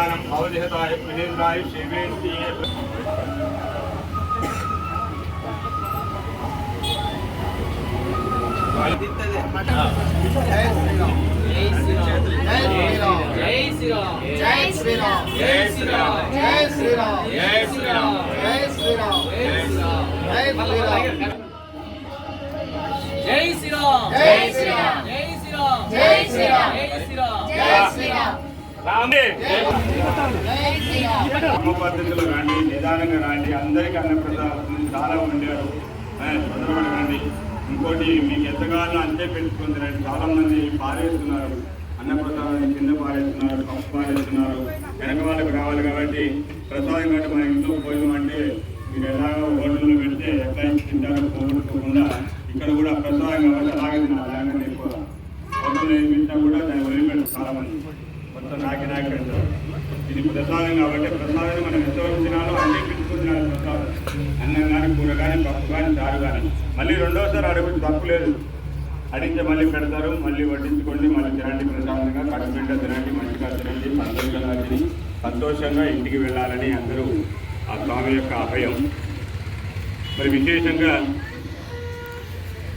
अन्नदानं भवदेहताय महेन्द्राय शिवेन्द्रिये పద్ధతిలో రండి, నిదానంగా రండి. అందరికీ అన్నప్రసాదం చాలా వండారు, తొందరపడి రండి. ఇంకోటి మీకు ఎంతగానో అంతే పెంచుకుంది రండి. చాలా మంది పారేస్తున్నారు, అన్నప్రసాదాన్ని కింద పారేస్తున్నారు, పప్పు పారేస్తున్నారు. వెనక వాళ్ళకి రావాలి కాబట్టి ప్రసాదం కంటే మన ఇంట్లో పోయామంటే మీరు ఎలాగో హోటల్లో పెడితే ఎట్లా తింటారో పోగొట్టుకోకుండా ఇక్కడ కూడా ప్రసాదం కాబట్టి అలాగే తినాలి. ఎక్కువ హోటల్లో ఏమిటా కూడా దాన్ని వదిలిపెట్టారు చాలా మంది, మొత్తం నాకి పెడతారు. ఇది ప్రసాదం కాబట్టి ప్రసాదాన్ని మనం ఎంతవరకు తినాలో అన్నీ పెట్టుకుని తినాలి. ప్రసాదం అన్నం కానీ, కూర కానీ, పప్పు కానీ, చారు కానీ. మళ్ళీ రెండోసారి అడుగుతుంది, తప్పు లేదు. అడిగితే మళ్ళీ పెడతారు, మళ్ళీ వడ్డించుకోండి, మళ్ళీ తినండి. ప్రసాదంగా కడుపునిండా తినండి, మంచిగా తినండి, సంతోషంగా తిని సంతోషంగా ఇంటికి వెళ్ళాలని అందరూ ఆ స్వామి యొక్క అభయం. మరి విశేషంగా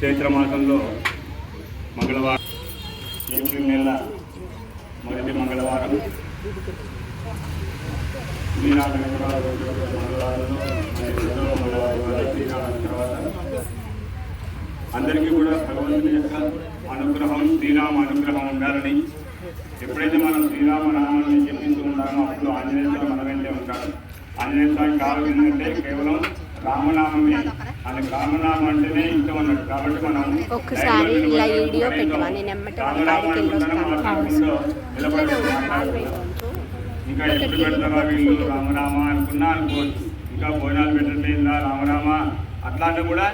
చైత్రమాసంలో మంగళవారం, ఏప్రిల్ నెల మొదటి మంగళవారం, శ్రీరామవారంలో శ్రీరామ తర్వాత అందరికీ కూడా భగవంతుని యొక్క అనుగ్రహం, శ్రీరామ అనుగ్రహం ఉండాలని. ఎప్పుడైతే మనం శ్రీరామనామాన్ని జపిస్తూ ఉంటామో అప్పుడు ఆంజనేయ స్వామి మన వెంటే ఉంటాడు. ఆంజనేయ స్వామి కావాలంటే కేవలం రామనామమే, ఆయనకు రామనామం అంటేనే ఇష్టం అన్నట్టు. కాబట్టి మనం ఇంకా ఎప్పుడు పెడతారా వీళ్ళు రామరామ అనుకున్నా అనుకోవచ్చు. ఇంకా భోజనాలు పెట్టట్లేదా రామరామ అట్లాంటి కూడా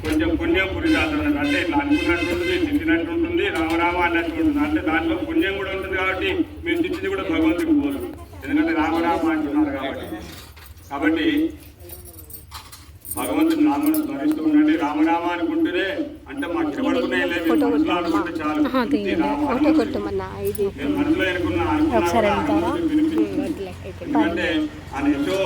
కొంచెం పుణ్యం పురిదాల్సినట్టు. అంటే ఇట్లా అనుకున్నట్టు ఉంటుంది, తిట్టినట్టు ఉంటుంది, రామరామ అన్నట్టు ఉంటుంది. అంటే దాంట్లో పుణ్యం కూడా ఉంటుంది కాబట్టి మీరు తిట్టింది కూడా భగవంతుడికి పోదు, ఎందుకంటే రామరామ అంటున్నారు కాబట్టి భగవంతుని నామాన్ని స్మరిస్తూ ఉండండి. రామరామ అనుకుంటేనే అంటే మాకు ఇష్టపడుకునే లేదు, మనసులో అనుకుంటే చాలు. మనసులో ఎందుకంటే ఆయన యశో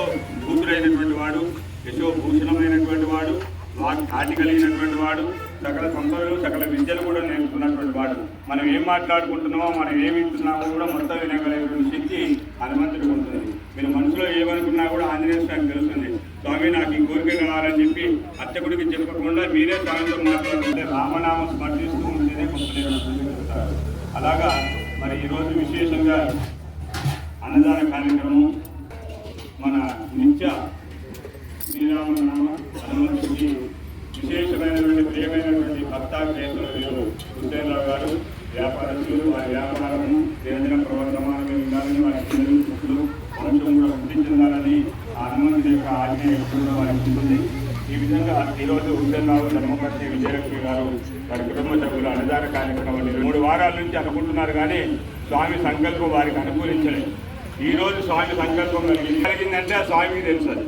భూతుడైనటువంటి వాడు, యశో భూషణమైనటువంటి వాడు, వాటి కలిగినటువంటి వాడు, సకల సంపదలు సకల విద్యలు కూడా నేర్చుకున్నటువంటి వాడు. మనం ఏం మాట్లాడుకుంటున్నామో, మనం ఏమి వింటున్నామో కూడా మొత్తం వినగలిగినటువంటి శక్తి హనుమంతుడికి ఉంటుంది. మీరు మనసులో ఏమనుకున్నా కూడా ఆంజనేయ స్వామికి తెలుస్తుంది. స్వామి నాకు ఈ కోరిక కావాలని చెప్పి అర్చకుడికి చెప్పకుండా మీరే స్వామితో మాట్లాడుతుంటే రామనామం స్మర్శిస్తూ ఉంటేనే గొప్ప. అలాగా మరి ఈరోజు విశేషంగా అన్నదాన కార్యక్రమం మన నిత్య శ్రీరామనామ హనుమంతుడికి విశేషమైనటువంటి ప్రియమైనటువంటి భక్తాగ్రేసులు హుస్సేన్రావు గారు వ్యాపారస్తులు, వారి వ్యాపారము నిరంజన ప్రవర్తమానంగా ఉండాలని, వారి పిల్లలు పుట్టులు వంశం కూడా వృద్ధి చెందాలని ఆ హనుమంతుడి యొక్క ఆజ్ఞ ఎప్పుడు వారికి ఉంటుంది. ఈ విధంగా ఈరోజు హుస్సేన్రావు, ధర్మకర్త విజయలక్ష్మి గారు వారి కుటుంబ సభ్యులు అన్నదాన కార్యక్రమం 3 వారాల నుంచి అనుకుంటున్నారు, కానీ స్వామి సంకల్పం వారికి అనుకూలించలేదు. ఈరోజు స్వామి సంకల్పం కలిగిందంటే ఆ స్వామికి తెలుసు అది.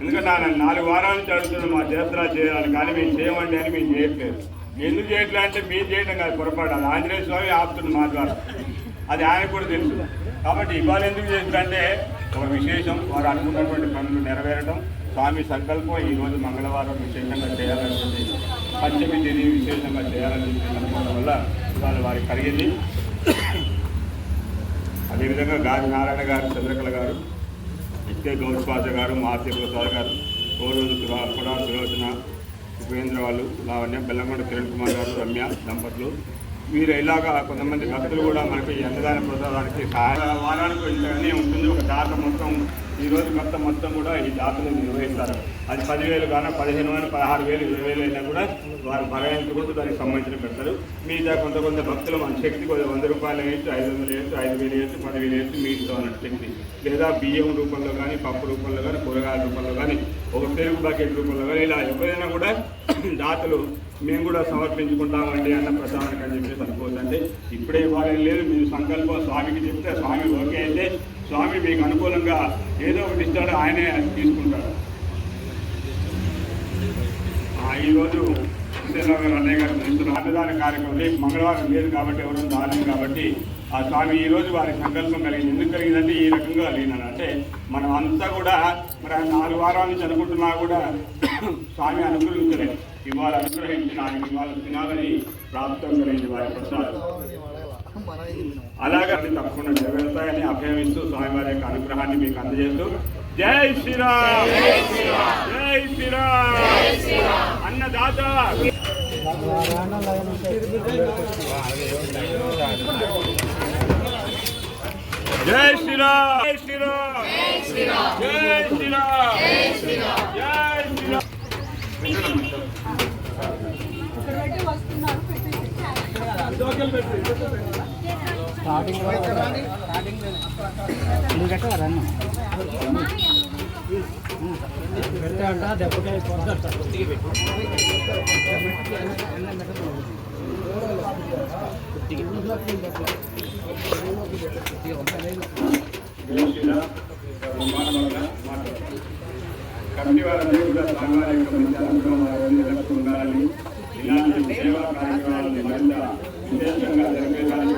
ఎందుకంటే ఆయన 4 వారాల నుంచి అడుగుతున్నాం మా చేత్రా చేయాలని, కానీ మేము చేయమండి అని మేము చేయట్లేదు. ఎందుకు చేయట్లేదు అంటే మేము చేయడం కాదు, పొరపాటు. అది ఆంజనేయ స్వామి ఆపుతున్న మాట్లాడు, అది ఆయనకు కూడా తెలుసు. కాబట్టి ఇవాళ ఎందుకు చేస్తుందంటే ఒక విశేషం, వారు అనుకున్నటువంటి పనులు నెరవేరడం, స్వామి సంకల్పం. ఈరోజు మంగళవారం విశేషంగా చేయాలనుకుంది, పంచమి తిథి విశేషంగా చేయాలని అనుకోవడం వల్ల ఇవాళ వారికి కలిగింది. అదేవిధంగా గారి నారాయణ గారు, చంద్రకళ గారు, ఇట్టే గౌరపాద గారు, మాసే ప్రసాద్ గారు, రోజు కూడా సులోచన, ఉపేంద్ర వాళ్ళు, లావణ్య, బెల్లంకొండ కిరణ్ కుమార్ గారు, రమ్య దంపతులు, వీరు ఇలాగా కొంతమంది భక్తులు కూడా మనకి అన్నదాన ప్రసాదానికి వారానికి ఇంతగానే ఉంటుంది. ఒక దాత మొత్తం ఈరోజు మొత్తం కూడా ఈ దాతలు నిర్వహిస్తారు. అది 10,000 కానీ 15,000, 16,000, 20,000 అయినా కూడా వారు భరాయించి కూడా దానికి సంబంధించిన పెడతారు. మిగతా కొంత భక్తులు మన శక్తి 100 రూపాయలు వేయచ్చు, 500 వేయచ్చు, 5,000 వేయచ్చు, 10,000 వేయచ్చు, మీతో అన్నట్టు శక్తి. లేదా బియ్యం రూపంలో కానీ, పప్పు రూపంలో కానీ, కూరగాయల రూపంలో కానీ, ఒక పెరుగు బకెట్ రూపంలో కానీ, ఇలా ఎవరైనా కూడా దాతలు మేము కూడా సమర్పించుకుంటామండి అన్న ప్రసాదానికి అని చెప్పేసి అనుకోవద్దండి. ఇప్పుడే ఇవ్వాలని లేదు, మీరు సంకల్పం స్వామికి చెప్తే స్వామి ఓకే అయితే స్వామి మీకు అనుకూలంగా ఏదో ఒకటి ఇస్తాడు, ఆయనే తీసుకుంటాడు. ఈరోజు హుస్సేన్రావు గారు అన్నయ్య గారు అన్నదాన కార్యక్రమం రేపు మంగళవారం లేదు కాబట్టి ఎవరు రాలేదు కాబట్టి ఆ స్వామి ఈరోజు వారి సంకల్పం కలిగింది. ఎందుకు కలిగిందంటే ఈ రకంగా కలిగినాను అంటే మనం అంతా కూడా మరి 4 వారాల నుంచి అనుకుంటున్నా కూడా స్వామి అనుగ్రహించలేదు. ఇవాళ అనుగ్రహించిన ఇవాళ తినాలని ప్రాప్తం కలిగింది వారి ప్రసాదం. అలాగే తప్పకుండా నెరవేరుతాయని అభయమిస్తూ స్వామివారి యొక్క అనుగ్రహాన్ని మీకు అందజేస్తూ జై శ్రీరామ్, జై శ్రీరామ్. అన్నదాత జై శ్రీరామ్, జై శ్రీరామ్, జై శ్రీరామ్, జై శ్రీరామ్. కమిటీ వారందరూ కూడా స్వామివారి యొక్క ఉండాలని ఇలాంటి సేవా కార్యక్రమాలను మరింత విశేషంగా జరిపేదానికి